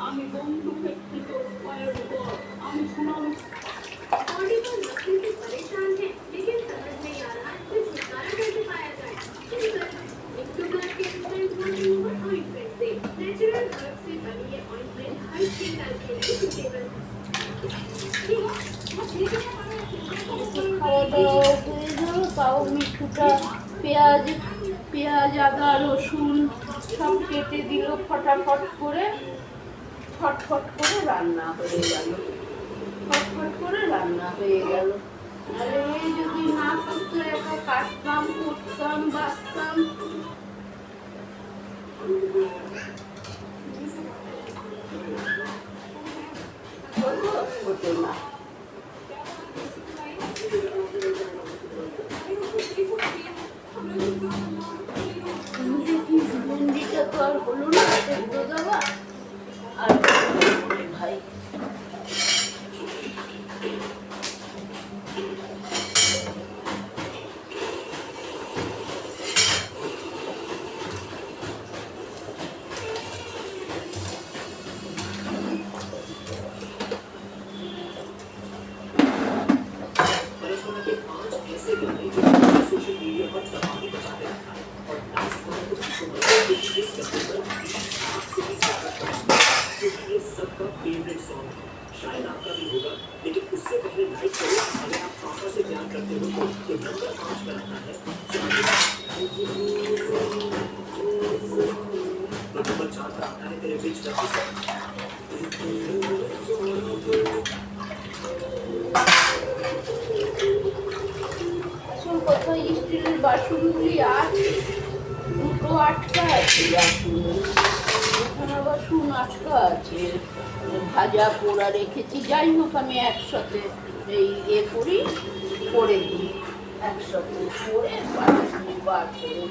Body पर लकड़ी से परेशान है लेकिन समझ नहीं आ रहा कि छुटकारा कैसे पाया जाए। एक्टोगार्ड के इंस्टेंट रिमूवर ऑइंटमेंट से नेचुरल हर्ब से बनी ये ऑइंटमेंट हर स्किन टाइप के लिए सूटेबल है। খাওয়া দাওয়া হয়ে গেল, তাও মিঠুটা পেঁয়াজ পেঁয়াজ আদা রসুন সব কেটে দিল ফটাফট করে, ফটফট করে রান্না হয়ে গেল, ফটফট করে রান্না হয়ে গেল। আর এই যদি না করতো একা কাটতাম করতাম বাঁচতাম, হতো না। ভেন্ডিটা তো আর হলো না সেদ্ধ দেওয়া, আর ভাই शायद आपका भी होगा, लेकिन उससे पहले लाइक करो। अगर आप पापा से प्यार करते हो तो नंबर 5 पर आता है, नंबर 4 पर आता है तेरे बीच का কোথায় স্টিলের বাসনগুলি আছে, দুটো আটকা আছে বাসন, এখানে বাসন আটকা আছে, ভাজা পোড়া রেখেছি। যাই হোক আমি একসাথে এই করি, করে দিই একসাথে করে বাসন বার করে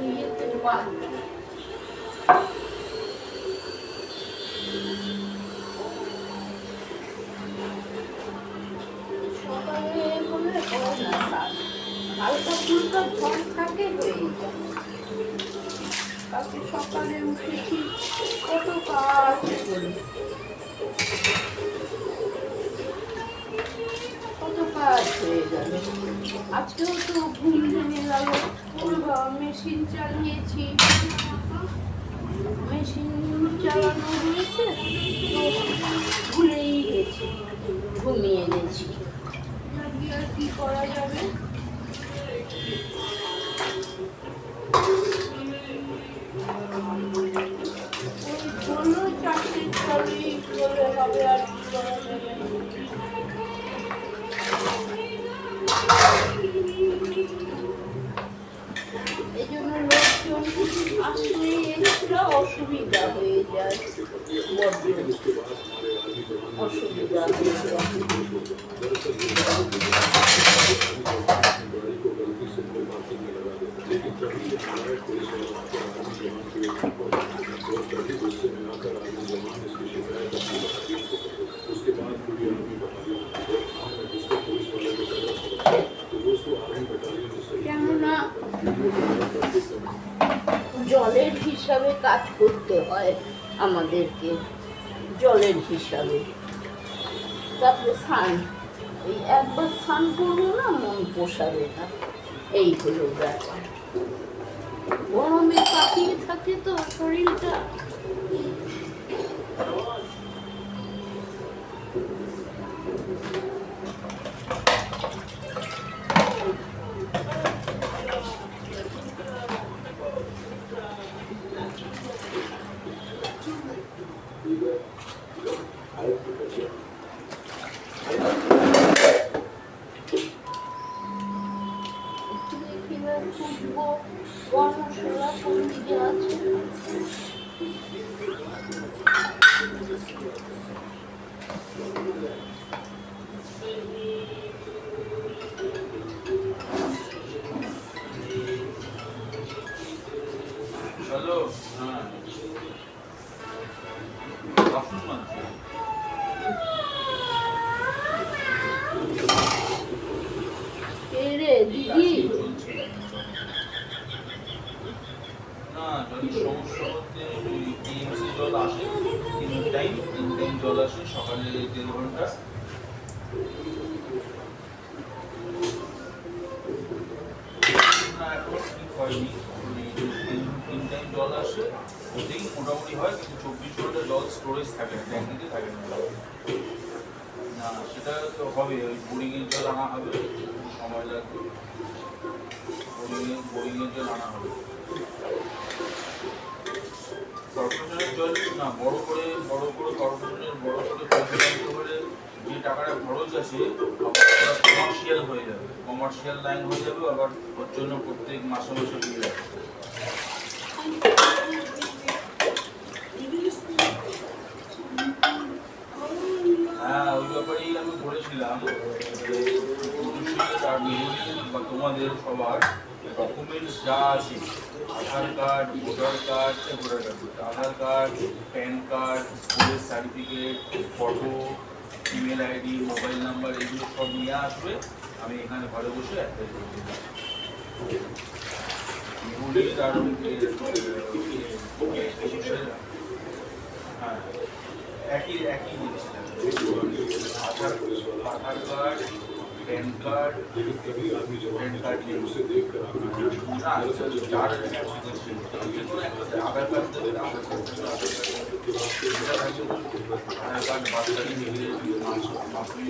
ইয়েতে বার করি। সকালে বলে হয় না, হালকা ফুলকা ঝড় থাকে হয়ে যায়। কালকে সকালে উঠেছি, কত কাজ করি, কত কাজ হয়ে গেল। আজকেও তো ঘুম ভেঙে গেল, মেশিন চালিয়েছি, মেশিন চালানো হয়েছে তো ভুলেই গেছি, ঘুমিয়ে গেছি। আর কি করা যাবে, ওই চাকরির ছবি বলে হবে, আর কি করা যাবে। এই জন্য লোকজন আসলে এক্সট্রা অসুবিধা হয়ে যায়, বড্ড অসুবিধা হয়ে যায়। কেননা জলের হিসাবে কাজ করতে হয় আমাদেরকে, জলের হিসাবে। তারপরে স্নান, এই একবার স্নান করবো না মন পোষাবে না, এই হলো ব্যাপার। গরমে কাটিয়ে থাকে তো শরীরটা। ফুটবো মশলা কোন দিকে আছে, দিদি না জলের সমস্যা বলতে ওই টিএমসি জল আসে 3 টাইম জল আসে সকালে 1.5 ঘন্টা। না এখন ঠিক হয়নি, ওই 3 টাইম জল আসে ওতেই মোটামুটি হয়, কিন্তু 24 ঘন্টা জল স্টোরেজ থাকে না, ট্যাঙ্কিতে থাকে না। না সেটা তো হবে, ওই বোরিংয়ের জল আনা হবে, একটু সময় লাগবে। বোরিংয়ের জল আনা হবে। কর্পোরেশনের জল না বড় করে কর্পোরেশনের বড় করে পরিচালিত করে যে টাকাটা খরচ আছে ওটা কমার্শিয়াল হয়ে যাবে, কমার্শিয়াল লাইন হয়ে যাবে, আবার ওর জন্য প্রত্যেক মাসে মাসে দিয়ে যাবে। হ্যাঁ ওই ব্যাপারেই আমি বলেছিলাম আর বা তোমাদের সবার ডকুমেন্টস যা আছে আধার কার্ড, আধার কার্ড, প্যান কার্ড, স্কুলের certificate, photo, email ID, mobile number, এগুলো সব নিয়ে আসবে। আমি এখানে ঘরে বসে অ্যাপ্লাই করে দেবো। এগুলির আর হ্যাঁ একই জিনিস, আধার কার্ড, पैन कार्ड नियम ना चार आधार कार्ड बादशाही मिले माफी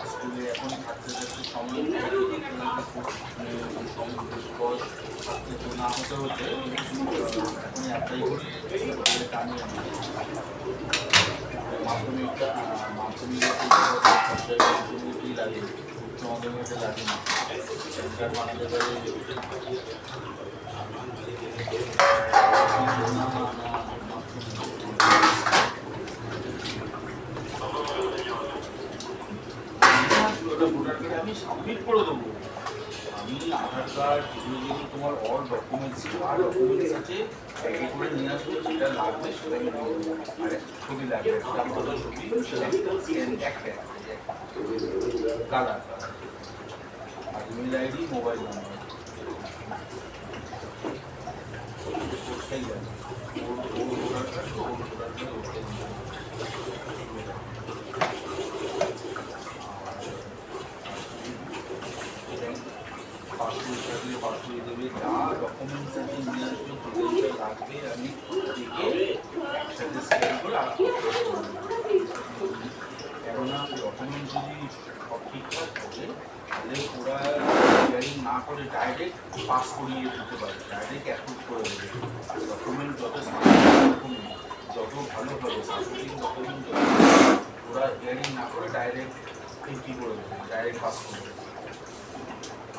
স্কুলে এখন থাকতে থাকতে সময় না হতে হতে এখন অ্যাপ্লাই করে আমি মাধ্যমিকই লাগে, উচ্চ মাধ্যমিকটা লাগে না, সেন্টার বানাতে পারে। ভোটার কার্ডে আমি সাবমিট করে দেবো। আমি আধার কার্ড যেগুলো তোমার অল ডকুমেন্টস আর ডকুমেন্টস আছে প্যাকেট করে নিয়ে আসবো, যেটা লাগবে সেটা আমি দেবো। আর ছবি লাগবে, একটা ভালো ছবি, একটা কালার আর ইমেল আইডি, মোবাইল নাম্বার সেই আছে। ভোটার কার্ড তো ভোটার কার্ড পাসপোর্ট থাকলে পাসপোর্ট দেবে, যা ডকুমেন্টস আছে নিয়ে আসবে, যেটা লাগবে আমি দেখে একসাথে স্ক্যান করে কেননা ডকুমেন্টস যদি সব ঠিকঠাক থাকে তাহলে ওরা হিয়ারিং না করে ডাইরেক্ট পাস করিয়ে দিতে পারে, ডাইরেক্ট অ্যাপ্রুভ করে দেবে। ডকুমেন্ট যত যত ভালো হবে সাপোর্টিং ডকুমেন্ট ওরা হিয়ারিং না করে ডাইরেক্ট এন্ট্রি করে দেবে, ডাইরেক্ট পাস করে দেবে।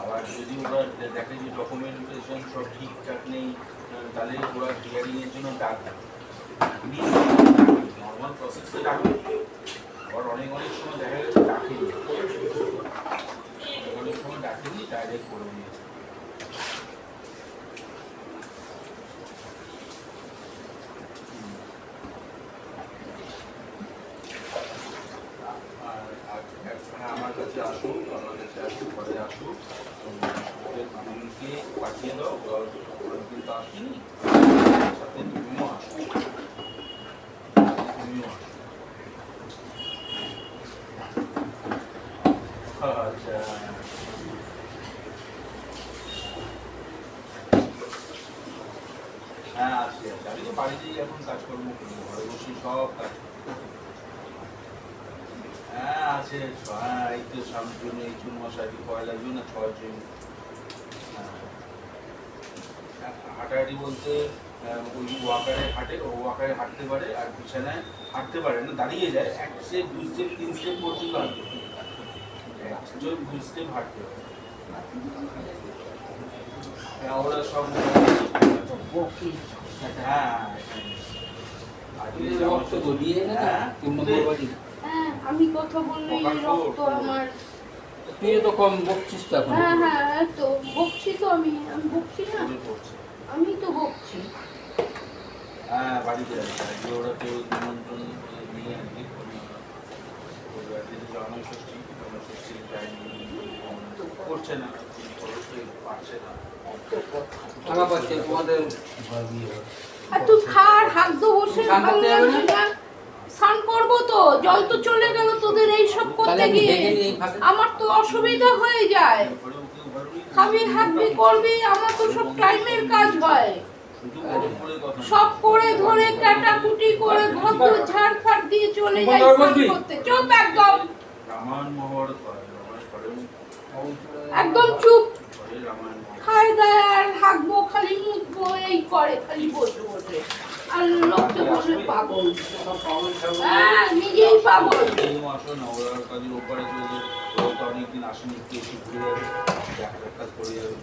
আবার যদি ওরা দেখে যে ডকুমেন্টেশন সব ঠিকঠাক নেই তাহলে ওরা হিয়ারিংয়ের জন্য ডাকবে, নর্মাল প্রসেসে ডাকবে। আবার অনেক সময় দেখা গেছে ডাকেনি, অনেক সময় ডাকেনি, ডাইরেক্ট করে দিয়েছে। আমার কাছে আসুন, আমার কাছে আসুন, ঘরে আসুন, মামুনিকে পাঠিয়ে দাও, কিন্তু আসেনি, সাথে তুমিও আসো, আচ্ছা হ্যাঁ আসি আসি, আমি তো বাড়িতেই এখন কাজকর্ম করি, ঘরে বসে সব কাজ। হ্যাঁ আছে, হ্যাঁ এই তো সামনের জন্য এই জুন মাসে আর কি 1 জুন না 6 জুন। হাঁটাহাঁটি বলতে ওই ওয়াকারে হাঁটতে পারে, আর বিছানায় হাঁটতে পারে না, দাঁড়িয়ে যায়, 1 স্টেপ 2 স্টেপ 3 স্টেপ পর্যন্ত হাঁটতে পারে, 1 স্টেপ 2 স্টেপ হাঁটতে পারে। ওরা সব বকি হ্যাঁ রক্ত গলিয়ে না বাড়ি হ্যাঁ আমি কথা বললেই রক্ত আমার। তুই তো কম বকছিস তো এখন। হ্যাঁ হ্যাঁ তো বকছি তো আমি বকছি না, আমি তো বকছি। হ্যাঁ বাড়িতে আছে ওরা কেউ নিমন্ত্রণ নিয়ে আর কি জনষষ্ঠী করছে না, পারছে না। টাকা পাচ্ছে তোমাদের আর তুই খার হাত দো বসে ভালো লাগছে না। স্নান করবো তো, জল তো চলে গেল তোদের এই সব করতে গিয়ে, আমার তো অসুবিধা হয়ে যায়। খাবি হাঁকবি করবি, আমার তো সব টাইমের কাজ হয়, সব করে ধরে কাটাকুটি করে ঘর দোর ঝাড় ফাড় দিয়ে চলে যাই স্নান করতে। চুপ একদম, একদম চুপ। খায় দায় আর হাঁকবো, খালি মুখবো, এই করে খালি বসে বসে। আর লোককে বসে পাগল, হ্যাঁ নিজেই পাগল। অনেকদিন আসেনি, এসে ঘুরে যাবে, দেখা সাক্ষাৎ করে যাবে।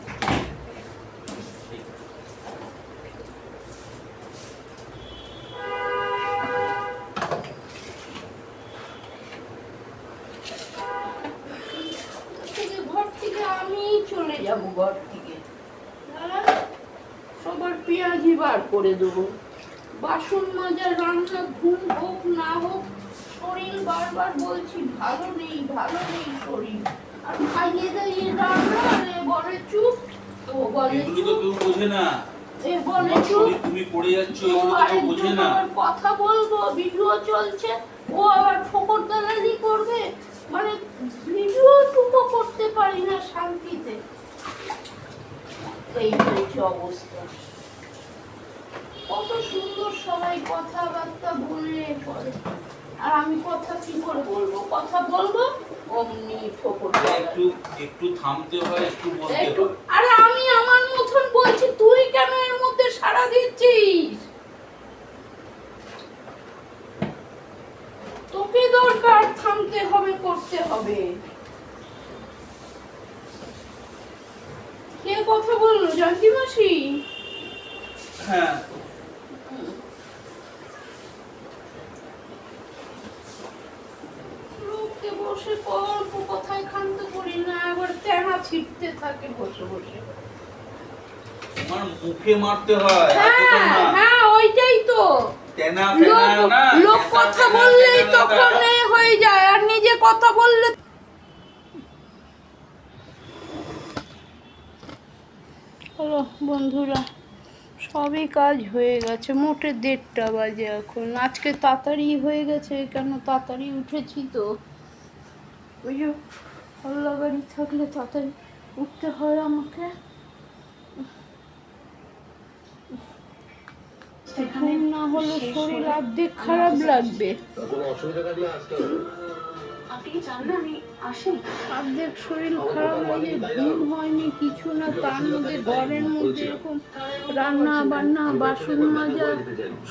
ঘর থেকে আমি চলে যাব, ঘর থেকে সবার পেঁয়াজি বার করে দেবো। বাসন মাজা, রান্না, ঘুম হোক না হোক, শরীর বারবার বলছি ভালো নেই শরীর। আর খাইয়ে দাইয়ে রান্না, আরে বলে চুপ, ও বলে এগুলো তো কেউ বোঝে না, এ বলে তোমার চুপ। শরীর তুমি পড়ে যাচ্ছ, এগুলো তো কেউ বোঝে না। কথা বলবো, ভিডিও চলছে, ও আবার ফোকর দালালি করবে, মানে ভিডিও টুকু করতে পারি না শান্তিতে। এই হয়েছে অবস্থা। কত সুন্দর সবাই কথাবার্তা বলে করে, আর আমি কথা কি করে বলবো? কথা বলবো অমনি ফোকর একটু একটু থামতে হয়, একটু বলতে একটু। হয়। আরে আমি আমার মতন বলছি, তুই কেন এর মধ্যে সাড়া দিচ্ছিস? তোকে দরকার থামতে হবে, করতে হবে। কে কথা বললো? জানকি মাসি? হ্যাঁ লোককে বসে গল্প কথায় ক্ষান্ত করি না, আবার তেনা ছিটতে থাকে বসে বসে। তোমার মুখে মারতে হয়, এত তো না। হ্যাঁ ওইটাই তো। তেনা ফেনা না, লোক কথা বললেই তখন এ হয়ে যায়, আর নিজে কথা বললে। হলো বন্ধুরা, সবই কাজ হয়ে গেছে, মোটে 1:30 বাজে এখন। আজকে তাড়াতাড়ি হয়ে গেছে, কেন তাড়াতাড়ি উঠেছি তো। ওই যে হল্লা গাড়ি থাকলে তাড়াতাড়ি উঠতে হয় আমাকে। ঘুম না হলে শরীর অর্ধেক খারাপ লাগবে, অর্ধেক শরীর খারাপ লাগে। ঘুম হয়নি, কিছু না, তার মধ্যে ঘরের মধ্যে এরকম রান্না বান্না, বাসন মাজা,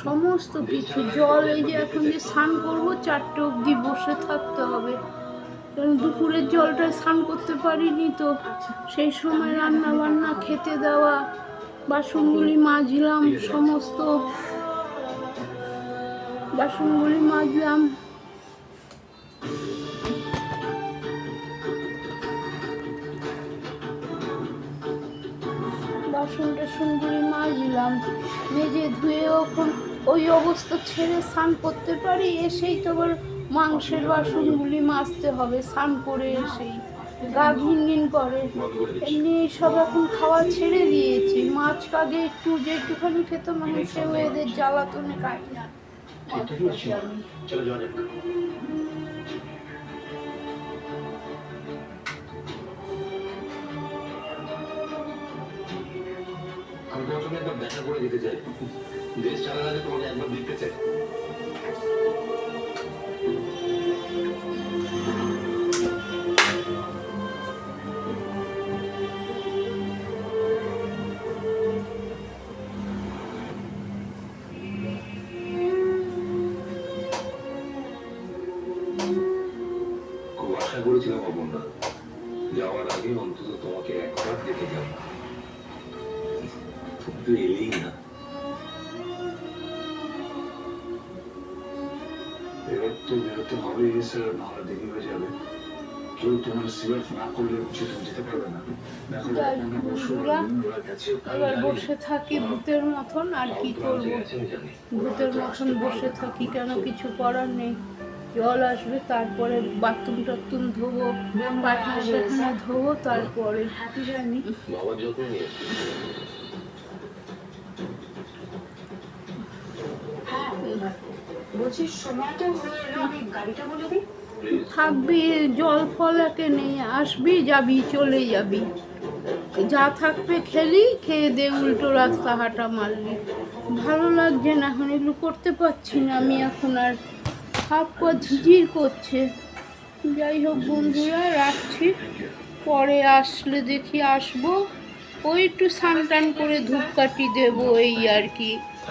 সমস্ত কিছু। জল, এই যে এখন যে স্নান করবো 4টে অবধি বসে থাকতে হবে, কারণ দুপুরের জলটা স্নান করতে পারিনি তো। সেই সময় রান্না বান্না, খেতে দেওয়া, বাসনগুলি মাজলাম, সমস্ত বাসনগুলি মাজলাম। বাসন টাসনগুলি মাজলাম, মেজে ধুয়ে এখন ওই অবস্থা ছেড়ে স্নান করতে পারি। এসেই তো আবার মাংসের বাসনগুলি মাজতে হবে, স্নান করে এসেই গা ঘিনঘিন করে। এমনি সব এখন খাওয়া ছেড়ে দিয়েছি। মাছ আগে একটু যেটুখানি খেতাম, এখন সেও এদের জ্বালাতনে খাই না। আমি তোমার সঙ্গে একবার দেখা করে যেতে চাই, দেশ ছাড়ার আগে তোমাকে একবার দেখতে চাই। খুব আশা করেছিলাম অপর্ণা, যাওয়ার আগে অন্তত তো তোমাকে একবার দেখে যাব, তুমি তো এলেই না। এবার তো বেরোতে হবে স্যার, নাহলে দেরি হয়ে যাবে। কেউ তোমার সিলেক্ট না করলে বুঝে তুমি যেতে পারবে না। দেখো তাই এখন বসো, বন্ধুরা, ওরা গেছে, এবার বসে থাকি ভূতের মতন, আর কি করব, আমি জানি। ভূতের মতন বসে থাকি, কেন কিছু করার নেই। জল আসবে, তারপরে বাথরুম টাথরুম ধোবো, পায়খানা ধোবো, তারপরে জানি। বাবার যত্ন নিয়ে বলছি সময়টা হয়ে এলো, আমি গাড়িটা বলে দিই। প্লিজ। থাকবি, জল ফল একে নেই, আসবি যাবি চলে যাবি, যা থাকবে খেলি, খেয়ে দে উল্টো রাস্তা হাঁটা মারলি। ভালো লাগছে না, এখন এগুলো করতে পারছি না আমি এখন, আর হাত পা ঝিঝির করছে। যাই হোক বন্ধুরা, রাখছি, পরে আসলে দেখি আসবো, ওই একটু স্নান টান করে ধূপকাঠি দেবো, এই আর কি।